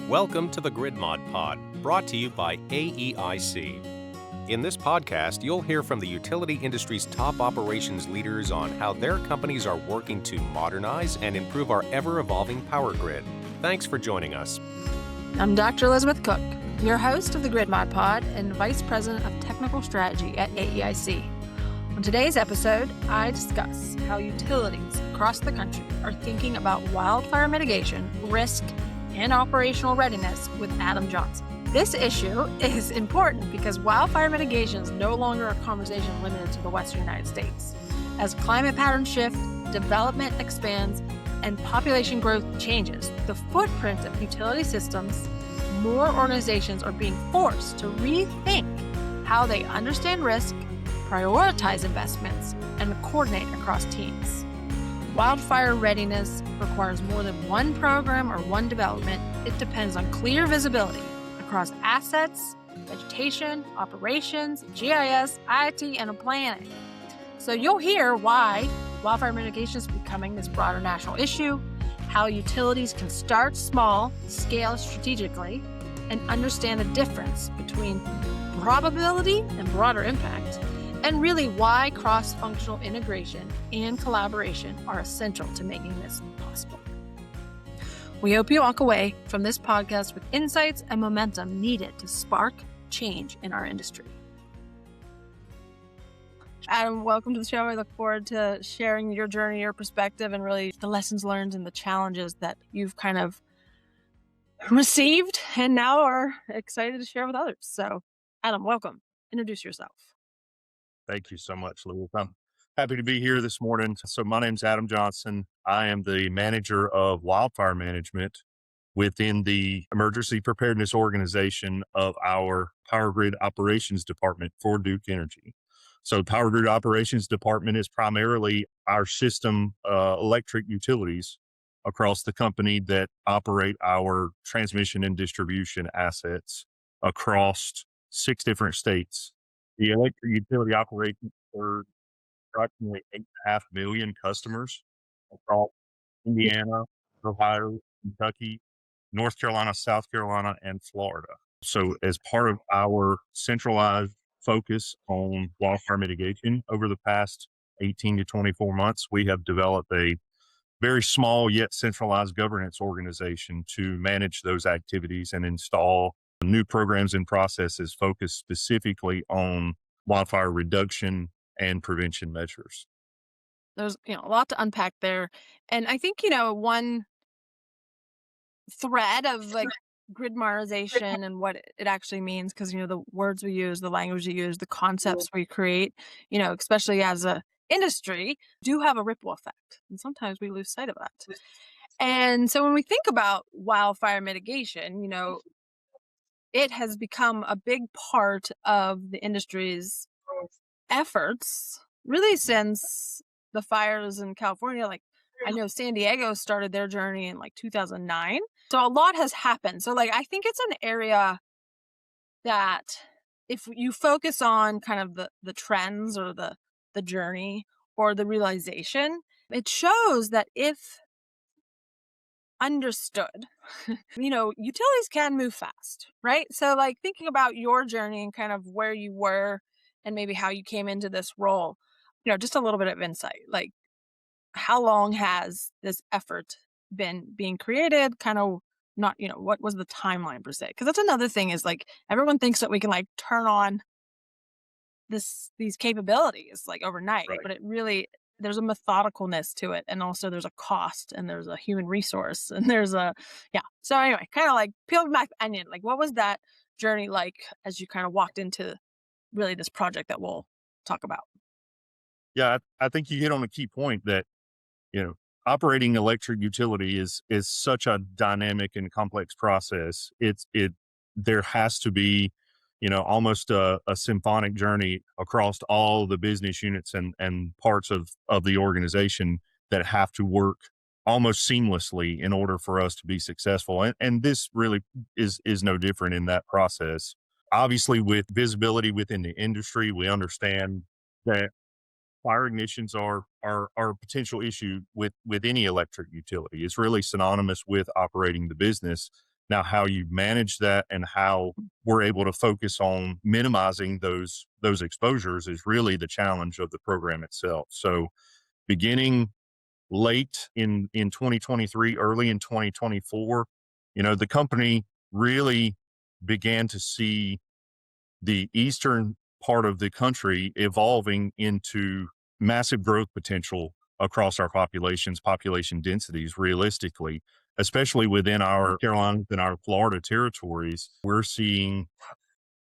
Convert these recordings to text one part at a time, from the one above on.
Welcome to the Grid Mod Pod, brought to you by AEIC. In this podcast, you'll hear from the utility industry's top operations leaders on how their companies are working to modernize and improve our ever-evolving power grid. Thanks for joining us. I'm Dr. Elizabeth Cook, your host of the Grid Mod Pod and Vice President of Technical Strategy at AEIC. On today's episode, I discuss how utilities across the country are thinking about wildfire mitigation, risk, and operational readiness with Adam Johnson. This issue is important because wildfire mitigation is no longer a conversation limited to the Western United States. As climate patterns shift, development expands, and population growth changes, the footprint of utility systems, more organizations are being forced to rethink how they understand risk, prioritize investments, and coordinate across teams. Wildfire readiness requires more than one program or one development. It depends on clear visibility across assets, vegetation, operations, GIS, IT, and planning. So you'll hear why wildfire mitigation is becoming this broader national issue, how utilities can start small, scale strategically, and understand the difference between probability and broader impact, and really why cross-functional integration and collaboration are essential to making this possible. We hope you walk away from this podcast with insights and momentum needed to spark change in our industry. Adam, welcome to the show. I look forward to sharing your journey, your perspective, and really the lessons learned and the challenges that you've kind of received and now are excited to share with others. So, Adam, welcome. Introduce yourself. Thank you so much, Lou. I'm happy to be here this morning. So my name's Adam Johnson. I am the manager of wildfire management within the emergency preparedness organization of our power grid operations department for Duke Energy. So power grid operations department is primarily our system electric utilities across the company that operate our transmission and distribution assets across 6 different states. The electric utility operations serve approximately 8.5 million customers across Indiana, Ohio, Kentucky, North Carolina, South Carolina, and Florida. So as part of our centralized focus on wildfire mitigation over the past 18 to 24 months, we have developed a very small yet centralized governance organization to manage those activities and install new programs and processes focused specifically on wildfire reduction and prevention measures. There's a lot to unpack there. And I think, one thread of grid modernization and what it actually means, because, the words we use, the language we use, the concepts we create, especially as a industry, do have a ripple effect. And sometimes we lose sight of that. And so when we think about wildfire mitigation, it has become a big part of the industry's efforts really since the fires in California. I know San Diego started their journey in 2009. So a lot has happened. So I think it's an area that if you focus on kind of the trends or the journey or the realization, it shows that if understood, utilities can move fast, right? So thinking about your journey and kind of where you were and maybe how you came into this role, just a little bit of insight, how long has this effort been being created? Kind of not, what was the timeline per se? Because that's another thing is everyone thinks that we can turn on these capabilities overnight, right. But it really, there's a methodicalness to it. And also there's a cost and there's a human resource and there's So anyway, kind of peeling back the onion, what was that journey like as you kind of walked into really this project that we'll talk about? Yeah, I think you hit on a key point that, operating electric utility is such a dynamic and complex process. There has to be, almost a symphonic journey across all the business units and parts of the organization that have to work almost seamlessly in order for us to be successful. And this really is no different in that process. Obviously, with visibility within the industry, we understand that fire ignitions are a potential issue with any electric utility. It's really synonymous with operating the business. Now, how you manage that and how we're able to focus on minimizing those exposures is really the challenge of the program itself. So, beginning late in 2023, early in 2024, the company really began to see the eastern part of the country evolving into massive growth potential across our population densities realistically, especially within our Carolinas and our Florida territories. We're seeing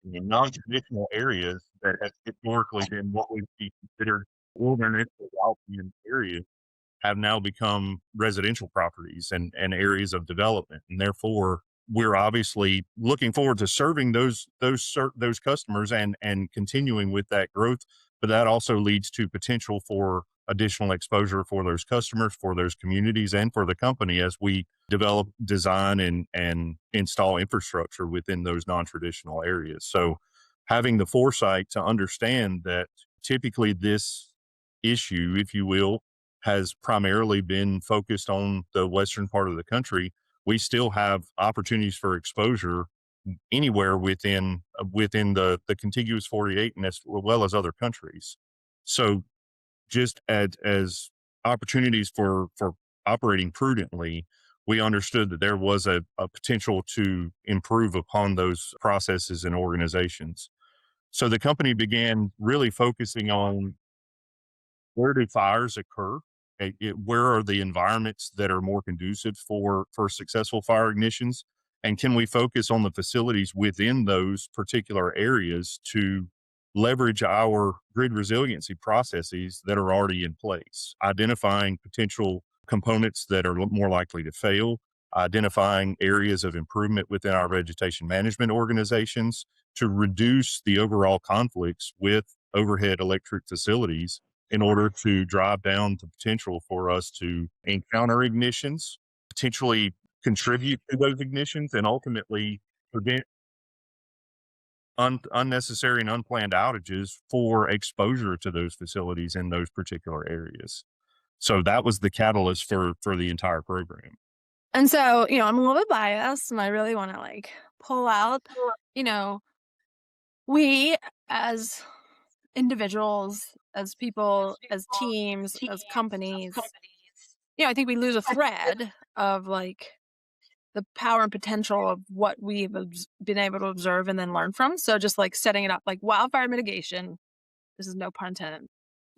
non-traditional areas that have historically been what would be considered wilderness or wildland areas have now become residential properties and areas of development. And therefore, we're obviously looking forward to serving those customers and continuing with that growth. But that also leads to potential for additional exposure for those customers, for those communities, and for the company as we develop, design, and install infrastructure within those non-traditional areas. So having the foresight to understand that typically this issue, if you will, has primarily been focused on the western part of the country, we still have opportunities for exposure anywhere within the contiguous 48 and as well as other countries. So just as opportunities for operating prudently, we understood that there was a potential to improve upon those processes and organizations. So the company began really focusing on where do fires occur? Where are the environments that are more conducive for successful fire ignitions? And can we focus on the facilities within those particular areas to leverage our grid resiliency processes that are already in place, identifying potential components that are more likely to fail, identifying areas of improvement within our vegetation management organizations to reduce the overall conflicts with overhead electric facilities in order to drive down the potential for us to encounter ignitions, potentially contribute to those ignitions, and ultimately prevent unnecessary and unplanned outages for exposure to those facilities in those particular areas. So that was the catalyst for the entire program. And so, I'm a little bit biased and I really want to pull out, we as individuals, as people, as teams, as companies, I think we lose a thread of the power and potential of what we've been able to observe and then learn from. So just setting it up, wildfire mitigation, this is no pun intended,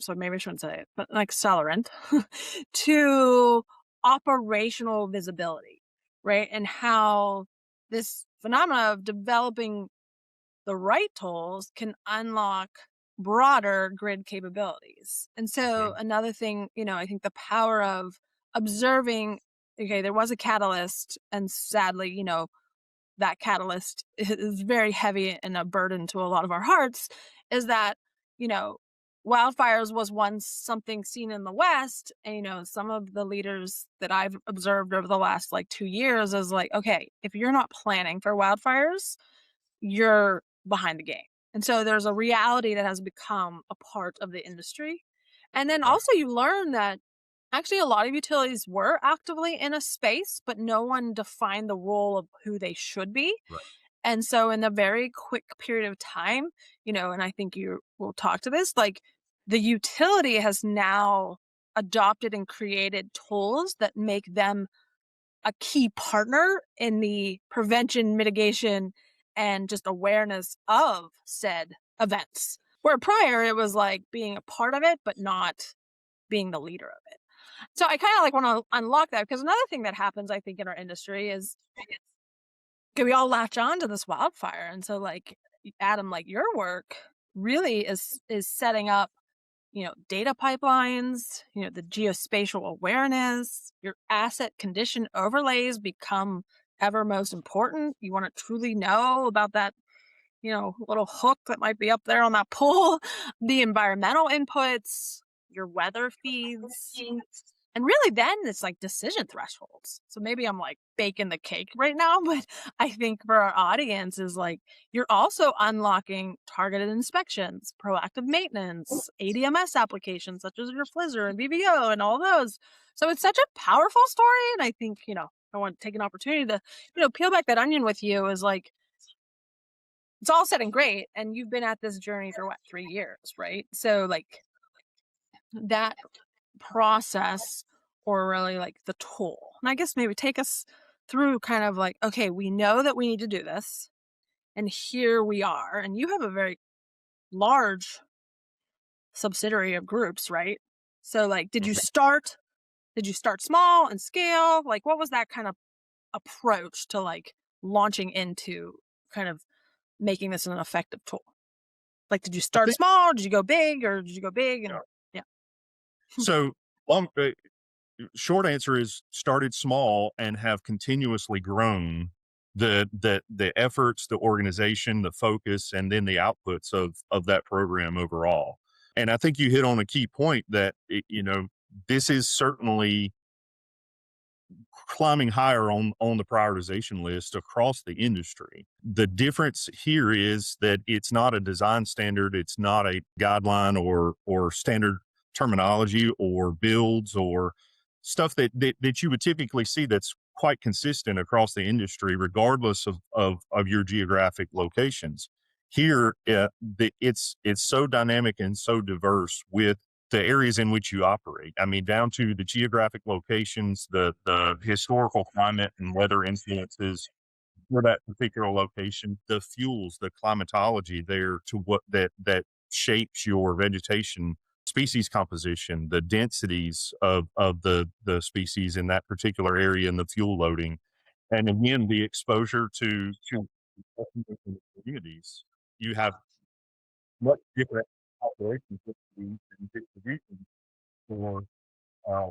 so maybe I shouldn't say it, but accelerant to operational visibility, right? And how this phenomena of developing the right tools can unlock broader grid capabilities. And so another thing, I think the power of observing, okay, there was a catalyst, and sadly, that catalyst is very heavy and a burden to a lot of our hearts, is that, wildfires was once something seen in the West. And, some of the leaders that I've observed over the last 2 years is okay, if you're not planning for wildfires, you're behind the game. And so there's a reality that has become a part of the industry. And then also you learn that actually a lot of utilities were actively in a space, but no one defined the role of who they should be. Right. And so in a very quick period of time, and I think you will talk to this, the utility has now adopted and created tools that make them a key partner in the prevention, mitigation, and just awareness of said events. Where prior it was being a part of it, but not being the leader of it. So I kind of want to unlock that, because another thing that happens, I think, in our industry is we all latch on to this wildfire. And so Adam, your work really is setting up, data pipelines, the geospatial awareness, your asset condition overlays become ever most important. You want to truly know about that, little hook that might be up there on that pole, the environmental inputs, your weather feeds. And really then it's decision thresholds. So maybe I'm baking the cake right now, but I think for our audience is you're also unlocking targeted inspections, proactive maintenance, ADMS applications such as your Flizzr and VVO and all those. So it's such a powerful story. And I think, I want to take an opportunity to, peel back that onion with you is like, it's all said and great. And you've been at this journey for 3 years, right? So like that process or really like the tool. And I guess maybe take us through kind of like, okay, we know that we need to do this and here we are. And you have a very large subsidiary of groups, right? So like, did you start small and scale? Like, what was that kind of approach to like launching into kind of making this an effective tool? Like, did you I start think, small? Did you go big or did you go big? And yeah. so long, short answer is started small and have continuously grown the efforts, the organization, the focus, and then the outputs of that program overall. And I think you hit on a key point that this is certainly climbing higher on the prioritization list across the industry. The difference here is that it's not a design standard, it's not a guideline or standard terminology or builds or stuff that you would typically see that's quite consistent across the industry, regardless of your geographic locations. Here, it's so dynamic and so diverse with the areas in which you operate. I mean, down to the geographic locations, the historical climate and weather influences for that particular location, the fuels, the climatology there to what that shapes your vegetation species composition, the densities of the species in that particular area and the fuel loading. And again, the exposure to communities. You have much different operations and distribution for uh,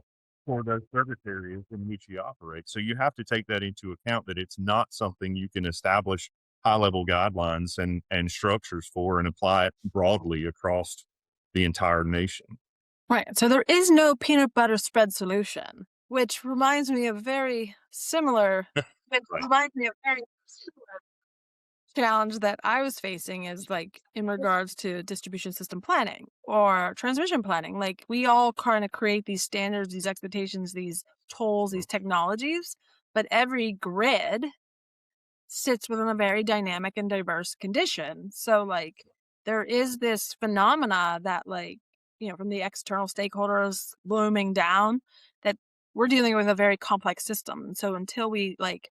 for those service areas in which you operate. So you have to take that into account that it's not something you can establish high level guidelines and structures for and apply it broadly across the entire nation. Right. So there is no peanut butter spread solution, which reminds me of very similar. It Right. reminds me of very similar challenge that I was facing is like in regards to distribution system planning or transmission planning. Like we all kind of create these standards, these expectations, these tools, these technologies, but every grid sits within a very dynamic and diverse condition. So like there is this phenomena that like, from the external stakeholders looming down that we're dealing with a very complex system. And so until we like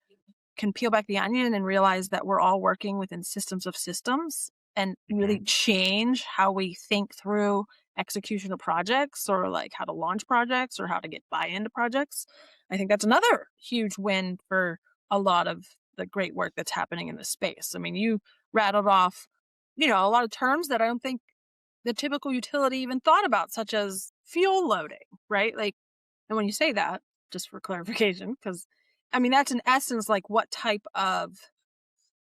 can peel back the onion and realize that we're all working within systems of systems and really change how we think through execution of projects or like how to launch projects or how to get buy-in to projects. I think that's another huge win for a lot of the great work that's happening in this space. I mean, you rattled off, a lot of terms that I don't think the typical utility even thought about, such as fuel loading, right? Like, and when you say that, just for clarification, because I mean, that's in essence like what type of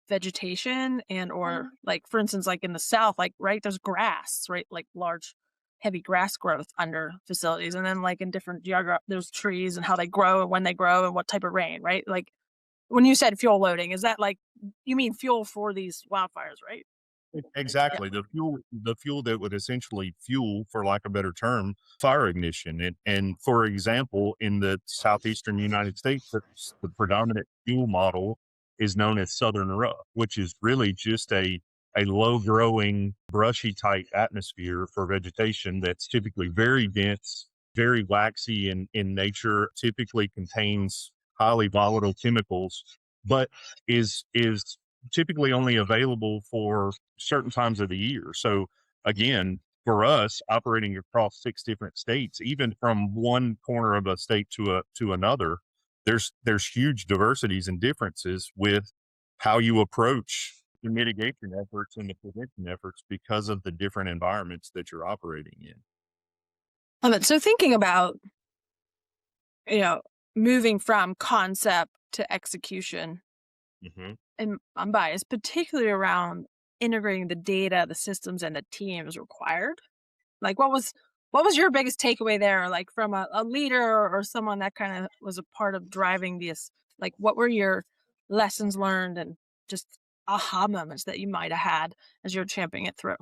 vegetation and or like, for instance, like in the South, like, right, there's grass, right? Like large, heavy grass growth under facilities. And then like in different there's trees and how they grow and when they grow and what type of rain, right? Like when you said fuel loading, is that like, you mean fuel for these wildfires, right? Yeah. Exactly. The fuel that would essentially fuel, for lack of a better term, fire ignition. And for example, in the southeastern United States, the predominant fuel model is known as Southern rough, which is really just a low growing, brushy type atmosphere for vegetation that's typically very dense, very waxy in nature, typically contains highly volatile chemicals, but is typically only available for certain times of the year. So again, for us operating across 6 different states, even from one corner of a state to another, there's huge diversities and differences with how you approach the mitigation efforts and the prevention efforts because of the different environments that you're operating in. So thinking about, you know, moving from concept to execution, Mhm. and I'm biased, particularly around integrating the data, the systems, and the teams required. Like, what was your biggest takeaway there? Like from a leader or someone that kind of was a part of driving this. Like, what were your lessons learned and just aha moments that you might have had as you're championing it through?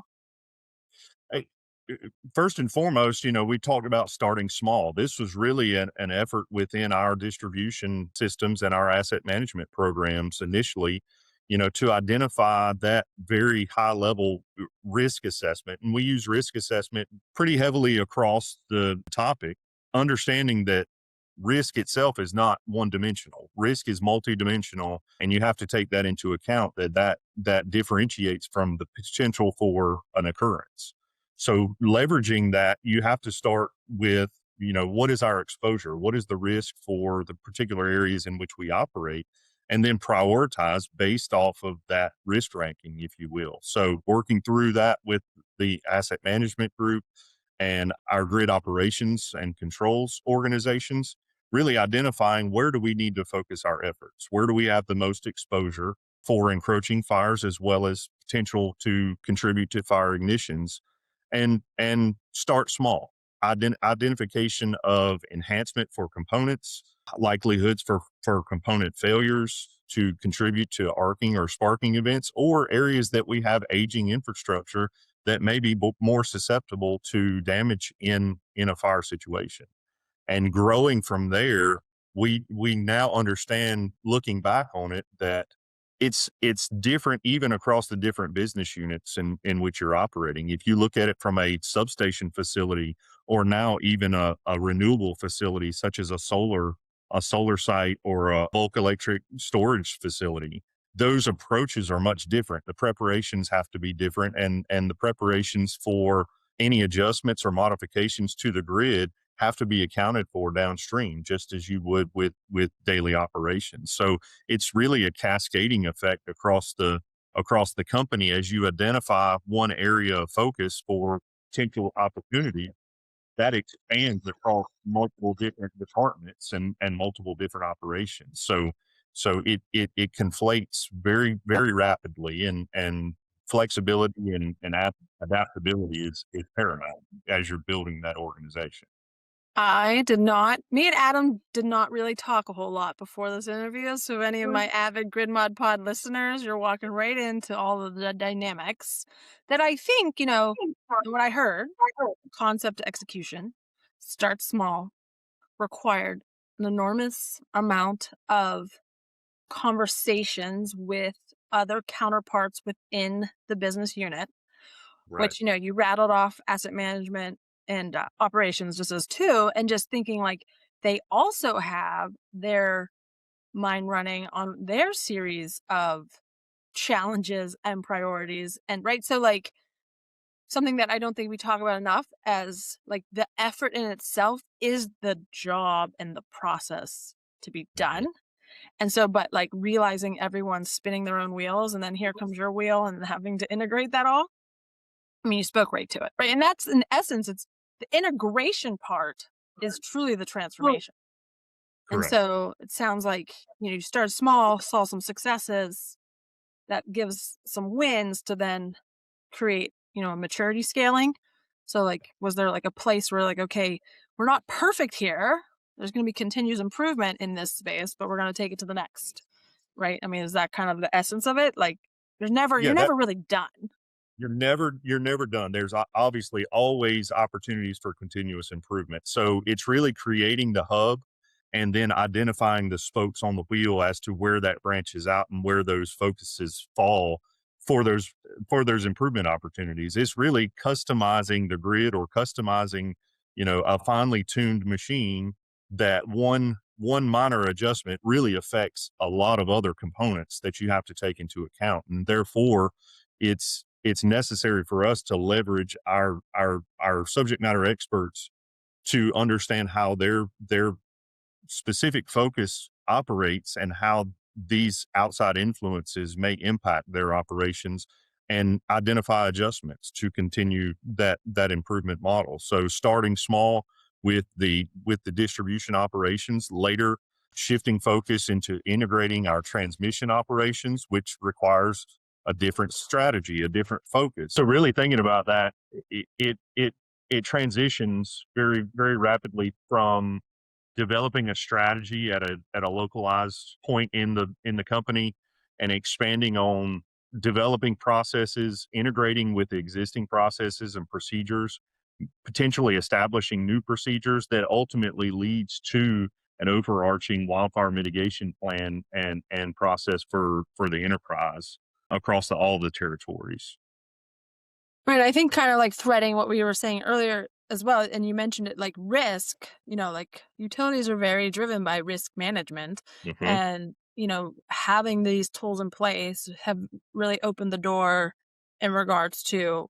first and foremost, we talked about starting small. This was really an effort within our distribution systems and our asset management programs initially, to identify that very high level risk assessment. And we use risk assessment pretty heavily across the topic, understanding that risk itself is not one dimensional. Risk is multidimensional, and you have to take that into account that differentiates from the potential for an occurrence. So leveraging that, you have to start with, what is our exposure? What is the risk for the particular areas in which we operate? And then prioritize based off of that risk ranking, if you will. So working through that with the asset management group and our grid operations and controls organizations, really identifying where do we need to focus our efforts? Where do we have the most exposure for encroaching fires as well as potential to contribute to fire ignitions, and start small. Identification of enhancement for components, likelihoods for component failures to contribute to arcing or sparking events, or areas that we have aging infrastructure that may be more susceptible to damage in a fire situation. And growing from there, we now understand, looking back on it, that it's different even across the different business units in which you're operating. If you look at it from a substation facility, or now even a renewable facility such as a solar site or a bulk electric storage facility, those approaches are much different. The preparations have to be different, and the preparations for any adjustments or modifications to the grid have to be accounted for downstream, just as you would with daily operations. So it's really a cascading effect across the company. As you identify one area of focus for potential opportunity, that expands across multiple different departments and multiple different operations. So it conflates very, very rapidly, and flexibility and adaptability is paramount as you're building that organization. Me and Adam did not really talk a whole lot before this interview. So, if any of my avid Grid Mod Pod listeners, you're walking right into all of the dynamics that I think, what I heard, concept to execution, start small, required an enormous amount of conversations with other counterparts within the business unit, Right. which, you rattled off asset management and operations just as two, and just thinking like they also have their mind running on their series of challenges and priorities. And right, so like something that I don't think we talk about enough, as like the effort in itself is the job and the process to be done. And so, but like realizing everyone's spinning their own wheels, and then here comes your wheel, and having to integrate that all. I mean, you spoke right to it, right? And that's, in essence, it's the integration part is truly the transformation. And Correct. so it sounds like, you started small, saw some successes, that gives some wins to then create, a maturity scaling. So like, was there like a place where like, okay, we're not perfect here. There's going to be continuous improvement in this space, but we're going to take it to the next, right? I mean, is that kind of the essence of it? Like, you're never really done. You're never done. There's obviously always opportunities for continuous improvement. So it's really creating the hub and then identifying the spokes on the wheel as to where that branches out and where those focuses fall for those improvement opportunities. It's really customizing the grid, or customizing, a finely tuned machine, that one minor adjustment really affects a lot of other components that you have to take into account. And therefore, it's necessary for us to leverage our subject matter experts to understand how their specific focus operates, and how these outside influences may impact their operations, and identify adjustments to continue that improvement model. So starting small with the distribution operations, later shifting focus into integrating our transmission operations, which requires a different strategy, a different focus. So really thinking about that, it transitions very, very rapidly from developing a strategy at a localized point in the company, and expanding on developing processes, integrating with the existing processes and procedures, potentially establishing new procedures that ultimately leads to an overarching wildfire mitigation plan and process for the enterprise across all the territories. Right. I think kind of like threading what we were saying earlier as well, and you mentioned it like risk, like utilities are very driven by risk management. Hmm. And, having these tools in place have really opened the door in regards to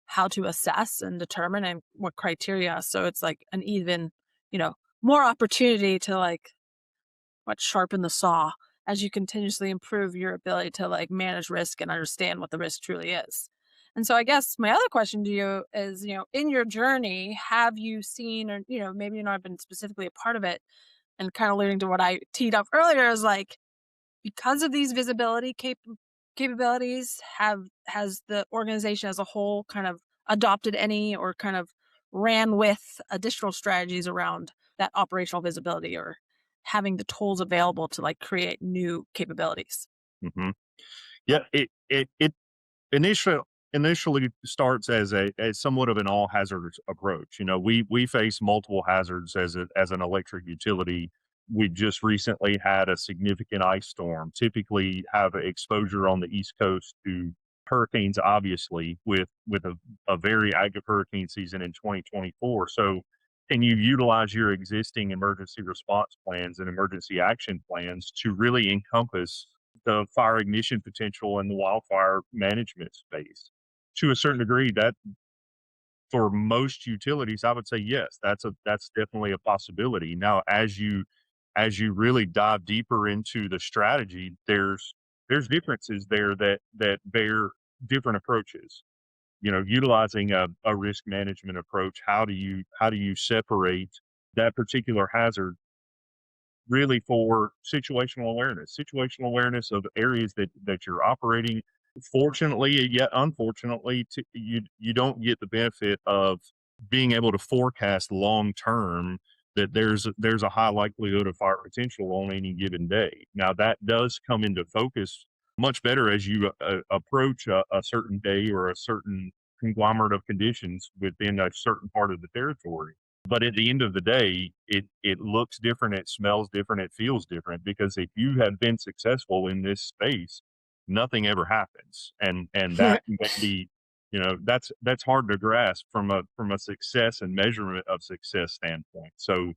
how to assess and determine and what criteria. So it's like an even, you know, more opportunity to like sharpen the saw as you continuously improve your ability to like manage risk and understand what the risk truly is. And so I guess my other question to you is, in your journey, have you seen, or, maybe you've not been specifically a part of it, and kind of leading to what I teed up earlier is like, because of these visibility capabilities, has the organization as a whole kind of adopted any or kind of ran with additional strategies around that operational visibility, or having the tools available to like create new capabilities? Hmm. Yeah, it initially initially starts as somewhat of an all hazards approach. We face multiple hazards as an electric utility. We just recently had a significant ice storm. Typically, have exposure on the East Coast to hurricanes, obviously, with a very active hurricane season in 2024. So, can you utilize your existing emergency response plans and emergency action plans to really encompass the fire ignition potential in the wildfire management space? To a certain degree, that for most utilities, I would say yes, that's definitely a possibility. Now, as you really dive deeper into the strategy, there's differences there that bear different approaches. Utilizing a risk management approach, how do you separate that particular hazard really for situational awareness of areas that you're operating. Fortunately, yet unfortunately, you don't get the benefit of being able to forecast long term that there's a high likelihood of fire potential on any given day. Now that does come into focus much better as you approach a certain day or a certain conglomerate of conditions within a certain part of the territory. But at the end of the day, it looks different, it smells different, it feels different, because if you have been successful in this space, nothing ever happens. And that may be, that's hard to grasp from a success and measurement of success standpoint. So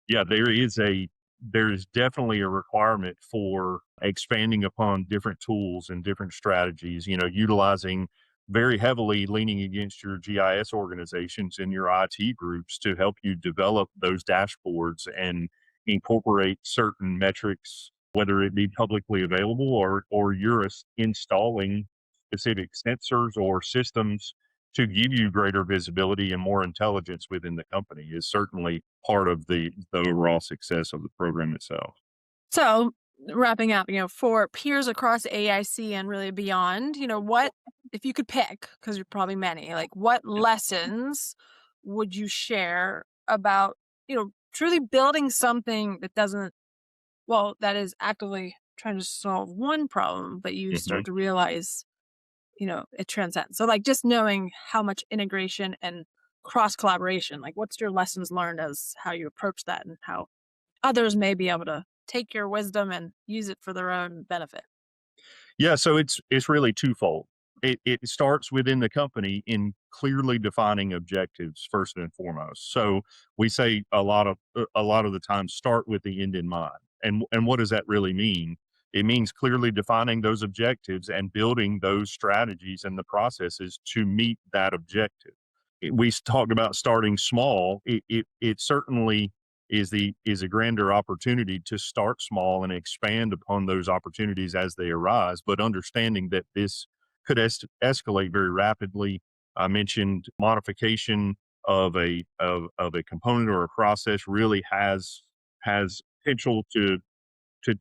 yeah, there is definitely a requirement for expanding upon different tools and different strategies, utilizing very heavily leaning against your GIS organizations and your IT groups to help you develop those dashboards and incorporate certain metrics, whether it be publicly available or you're installing specific sensors or systems to give you greater visibility and more intelligence within the company is certainly part of the overall success of the program itself. So, wrapping up, for peers across AIC and really beyond, what, if you could pick, because you're probably many, like what lessons would you share about, truly building something that doesn't, well, that is actively trying to solve one problem, but you Mhm. start to realize, it transcends. So, like, just knowing how much integration and cross collaboration, like, what's your lessons learned as how you approach that and how others may be able to take your wisdom and use it for their own benefit? Yeah, so it's really twofold. It starts within the company in clearly defining objectives first and foremost. So we say a lot of the time start with the end in mind. And what does that really mean? It means clearly defining those objectives and building those strategies and the processes to meet that objective. We talked about starting small. It certainly is a grander opportunity to start small and expand upon those opportunities as they arise, but understanding that this could escalate very rapidly. I mentioned modification of a component or a process really has potential to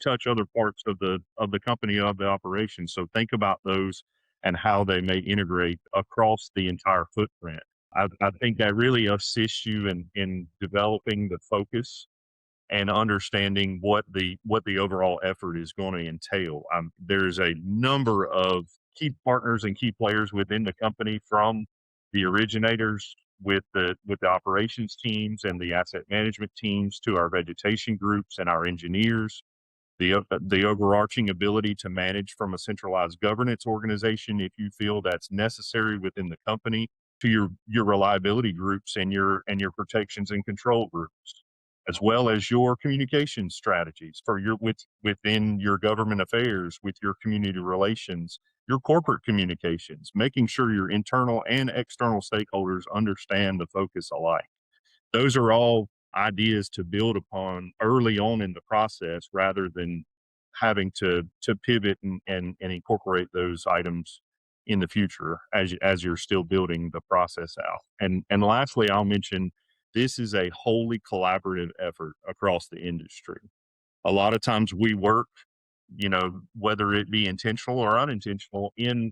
touch other parts of the company, of the operation. So think about those and how they may integrate across the entire footprint. I think that really assists you in developing the focus and understanding what the overall effort is going to entail. There's a number of key partners and key players within the company, from the originators with the operations teams and the asset management teams to our vegetation groups and our engineers, the overarching ability to manage from a centralized governance organization if you feel that's necessary within the company, to your reliability groups and your protections and control groups, as well as your communication strategies for within your government affairs, with your community relations, your corporate communications, making sure your internal and external stakeholders understand the focus alike. Those are all ideas to build upon early on in the process rather than having to pivot and incorporate those items in the future as you're still building the process out. And lastly, I'll mention this is a wholly collaborative effort across the industry. A lot of times we work, whether it be intentional or unintentional, in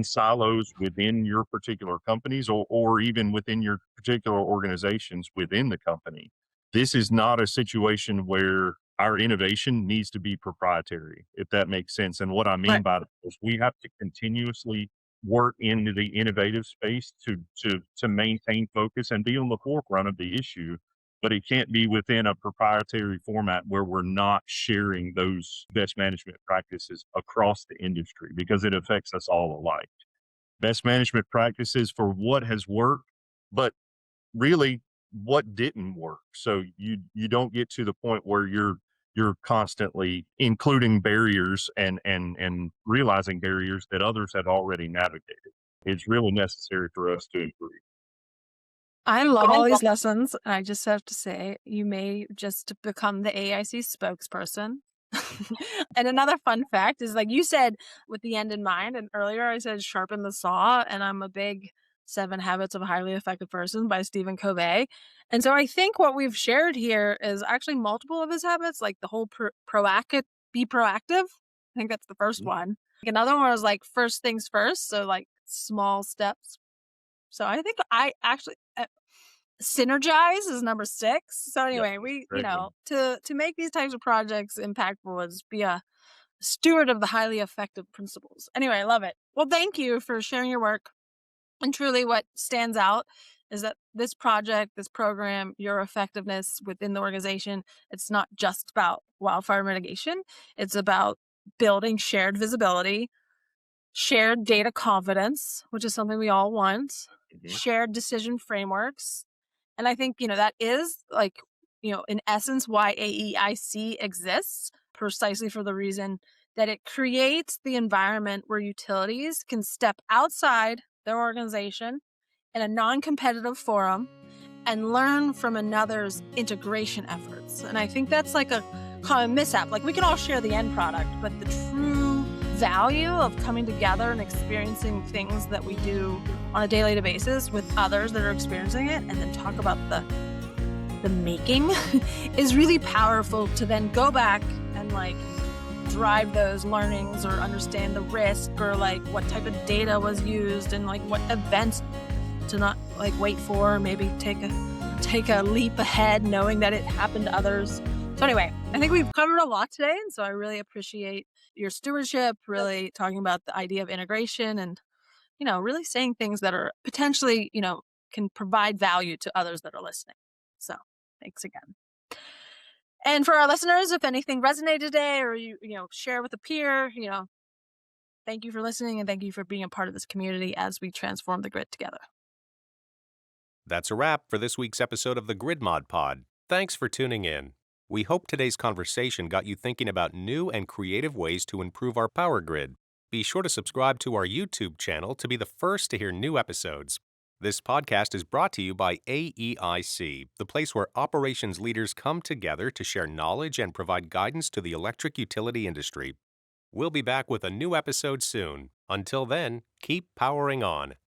silos within your particular companies or even within your particular organizations within the company. This is not a situation where our innovation needs to be proprietary, if that makes sense. And what I mean Right. by that is we have to continuously work into the innovative space to maintain focus and be on the forefront of the issue, but it can't be within a proprietary format where we're not sharing those best management practices across the industry because it affects us all alike. Best management practices for what has worked, but really what didn't work. So you don't get to the point where you're constantly including barriers and realizing barriers that others have already navigated. It's really necessary for us to improve. I love all these lessons. And I just have to say, you may just become the AIC spokesperson. And another fun fact is, like you said, with the end in mind, and earlier I said sharpen the saw, and I'm a big 7 Habits of a Highly Effective Person by Stephen Covey. And so I think what we've shared here is actually multiple of his habits, like the whole proactive, be proactive. I think that's the first one. Like another one was like first things first. So like small steps. So I think I actually synergize is number 6. So anyway, to make these types of projects impactful is be a steward of the highly effective principles. Anyway, I love it. Well, thank you for sharing your work. And truly what stands out is that this project, this program, your effectiveness within the organization, it's not just about wildfire mitigation. It's about building shared visibility, shared data confidence, which is something we all want, shared decision frameworks. And I think, that is in essence, why AEIC exists, precisely for the reason that it creates the environment where utilities can step outside their organization in a non-competitive forum and learn from another's integration efforts. And I think that's like a common mishap. Like we can all share the end product, but the true value of coming together and experiencing things that we do on a daily basis with others that are experiencing it and then talk about the making is really powerful to then go back and drive those learnings or understand the risk or what type of data was used and what events to not wait for, maybe take a leap ahead knowing that it happened to others. So anyway, I think we've covered a lot today, and so I really appreciate your stewardship, really talking about the idea of integration and really saying things that are potentially can provide value to others that are listening. So thanks again. And for our listeners, if anything resonated today or you share with a peer, thank you for listening and thank you for being a part of this community as we transform the grid together. That's a wrap for this week's episode of the Grid Mod Pod. Thanks for tuning in. We hope today's conversation got you thinking about new and creative ways to improve our power grid. Be sure to subscribe to our YouTube channel to be the first to hear new episodes. This podcast is brought to you by AEIC, the place where operations leaders come together to share knowledge and provide guidance to the electric utility industry. We'll be back with a new episode soon. Until then, keep powering on.